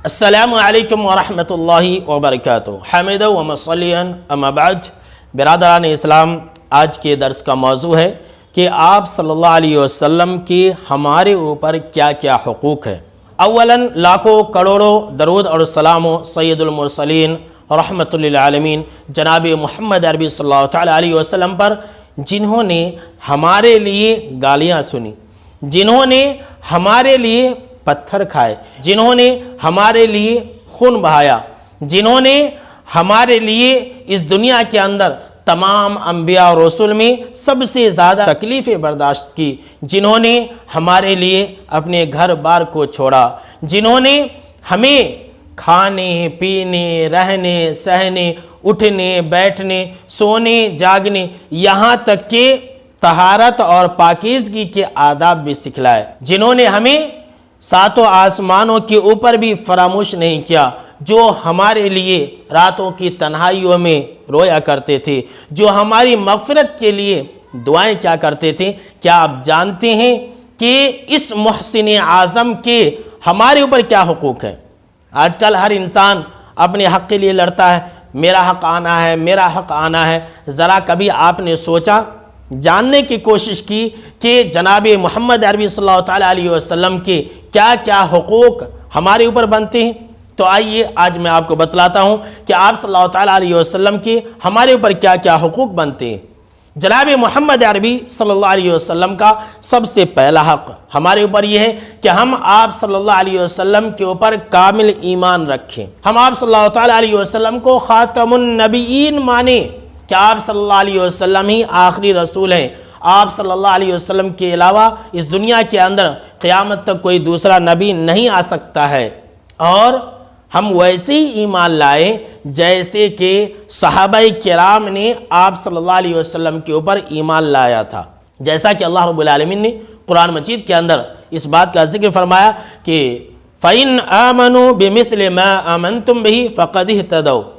السلام علیکم ورحمۃ اللہ وبرکاتہ۔ حامدہ و مصلیاً اما بعد، برادران اسلام، آج کے درس کا موضوع ہے کہ آپ صلی اللہ علیہ وسلم کی ہمارے اوپر کیا کیا حقوق ہے۔ اولاً لاکھوں کروڑوں درود اور سلام و سید المرسلین رحمۃ للعالمین جناب محمد عربی صلی اللہ تعالی علیہ وسلم پر، جنہوں نے ہمارے لیے گالیاں سنی، جنہوں نے ہمارے لیے پتھر کھائے، جنہوں نے ہمارے لیے خون بہایا، جنہوں نے ہمارے لیے اس دنیا کے اندر تمام انبیاء اور رسول میں سب سے زیادہ تکلیفیں برداشت کی، جنہوں نے ہمارے لیے اپنے گھر بار کو چھوڑا، جنہوں نے ہمیں کھانے پینے رہنے سہنے اٹھنے بیٹھنے سونے جاگنے یہاں تک کہ طہارت اور پاکیزگی کے آداب بھی سکھلائے، جنہوں نے ہمیں ساتوں آسمانوں کے اوپر بھی فراموش نہیں کیا، جو ہمارے لیے راتوں کی تنہائیوں میں رویا کرتے تھے، جو ہماری مغفرت کے لیے دعائیں کیا کرتے تھے۔ کیا آپ جانتے ہیں کہ اس محسن اعظم کے ہمارے اوپر کیا حقوق ہیں؟ آج کل ہر انسان اپنے حق کے لیے لڑتا ہے، میرا حق آنا ہے، میرا حق آنا ہے۔ ذرا کبھی آپ نے سوچا، جاننے کی کوشش کی کہ جناب محمد عربی صلی اللہ تعالیٰ علیہ وسلم کے کیا کیا حقوق ہمارے اوپر بنتے ہیں؟ تو آئیے آج میں آپ کو بتلاتا ہوں کہ آپ صلی اللہ تعالیٰ علیہ وسلم کے ہمارے اوپر کیا کیا حقوق بنتے ہیں۔ جناب محمد عربی صلی اللہ علیہ وسلم کا سب سے پہلا حق ہمارے اوپر یہ ہے کہ ہم آپ صلی اللہ علیہ وسلم کے اوپر کامل ایمان رکھیں، ہم آپ صلی اللہ تعالیٰ علیہ وسلم کو خاتم النبیین مانیں کہ آپ صلی اللہ علیہ وسلم ہی آخری رسول ہیں، آپ صلی اللہ علیہ وسلم کے علاوہ اس دنیا کے اندر قیامت تک کوئی دوسرا نبی نہیں آ سکتا ہے، اور ہم ویسے ہی ایمان لائے جیسے کہ صحابہ کرام نے آپ صلی اللہ علیہ وسلم کے اوپر ایمان لایا تھا، جیسا کہ اللہ رب العالمین نے قرآن مجید کے اندر اس بات کا ذکر فرمایا کہ فَإِنْ آمَنُوا بِمِثْلِ مَا آمَنْتُمْ بِهِ فَقَدْ اهْتَدَوْا،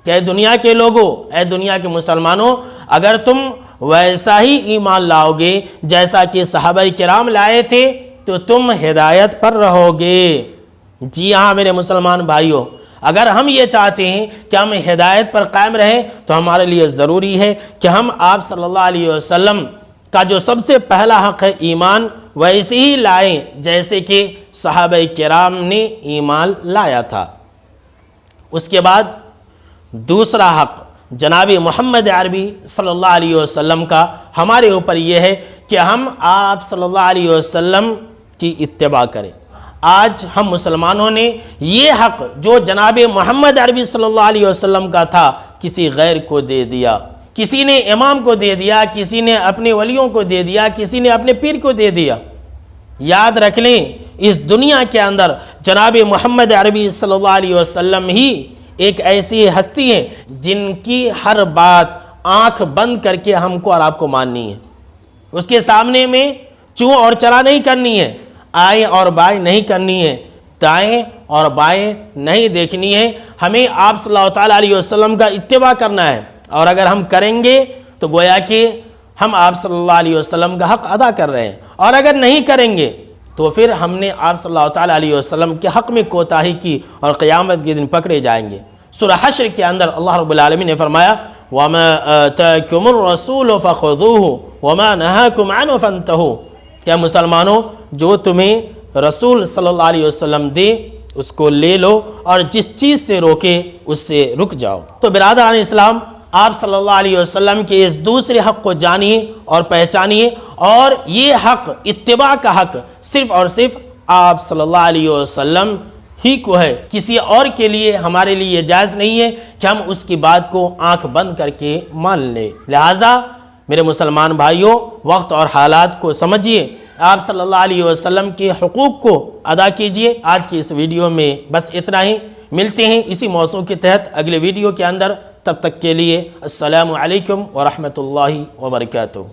کہ اے دنیا کے لوگوں، اے دنیا کے مسلمانوں، اگر تم ویسا ہی ایمان لاؤ گے جیسا کہ صحابہ کرام لائے تھے تو تم ہدایت پر رہو گے۔ جی ہاں میرے مسلمان بھائیوں، اگر ہم یہ چاہتے ہیں کہ ہم ہدایت پر قائم رہیں تو ہمارے لیے ضروری ہے کہ ہم آپ صلی اللہ علیہ وسلم کا جو سب سے پہلا حق ہے ایمان، ویسے ہی لائیں جیسے کہ صحابہ کرام نے ایمان لایا تھا۔ اس کے بعد دوسرا حق جناب محمد عربی صلی اللہ علیہ وسلم کا ہمارے اوپر یہ ہے کہ ہم آپ صلی اللہ علیہ وسلم کی اتباع کریں۔ آج ہم مسلمانوں نے یہ حق جو جناب محمد عربی صلی اللہ علیہ وسلم کا تھا کسی غیر کو دے دیا، کسی نے امام کو دے دیا، کسی نے اپنے ولیوں کو دے دیا، کسی نے اپنے پیر کو دے دیا۔ یاد رکھ لیں، اس دنیا کے اندر جناب محمد عربی صلی اللہ علیہ وسلم ہی ایک ایسی ہستی ہے جن کی ہر بات آنکھ بند کر کے ہم کو اور آپ کو ماننی ہے، اس کے سامنے میں چوں اور چرا نہیں کرنی ہے، آئیں اور بائیں نہیں کرنی ہے، دائیں اور بائیں نہیں دیکھنی ہے، ہمیں آپ صلی اللہ تعالیٰ علیہ وسلم کا اتباع کرنا ہے، اور اگر ہم کریں گے تو گویا کہ ہم آپ صلی اللہ علیہ وسلم کا حق ادا کر رہے ہیں، اور اگر نہیں کریں گے تو پھر ہم نے آپ صلی اللہ تعالیٰ علیہ وسلم کے حق میں کوتاہی کی اور قیامت کے دن پکڑے جائیں گے۔ سورہ حشر کے اندر اللہ رب العالمین نے فرمایا وَمَا آتَاكُمُ الرَّسُولُ فَخُذُوهُ وَمَا نَهَاكُمْ عَنْهُ فَانْتَهُوا، کہ مسلمانوں جو تمہیں رسول صلی اللہ علیہ وسلم دے اس کو لے لو، اور جس چیز سے روکے اس سے رک جاؤ۔ تو برادران اسلام، آپ صلی اللہ علیہ وسلم کے اس دوسرے حق کو جانیے اور پہچانیے، اور یہ حق اتباع کا حق صرف اور صرف آپ صلی اللہ علیہ وسلم ہی کو ہے، کسی اور کے لیے ہمارے لیے یہ جائز نہیں ہے کہ ہم اس کی بات کو آنکھ بند کر کے مان لیں۔ لہٰذا میرے مسلمان بھائیوں، وقت اور حالات کو سمجھیے، آپ صلی اللہ علیہ وسلم کے حقوق کو ادا کیجئے۔ آج کی اس ویڈیو میں بس اتنا ہی، ملتے ہیں اسی موضوع کے تحت اگلے ویڈیو کے اندر، تب تک کے لیے السلام علیکم ورحمۃ اللہ وبرکاتہ۔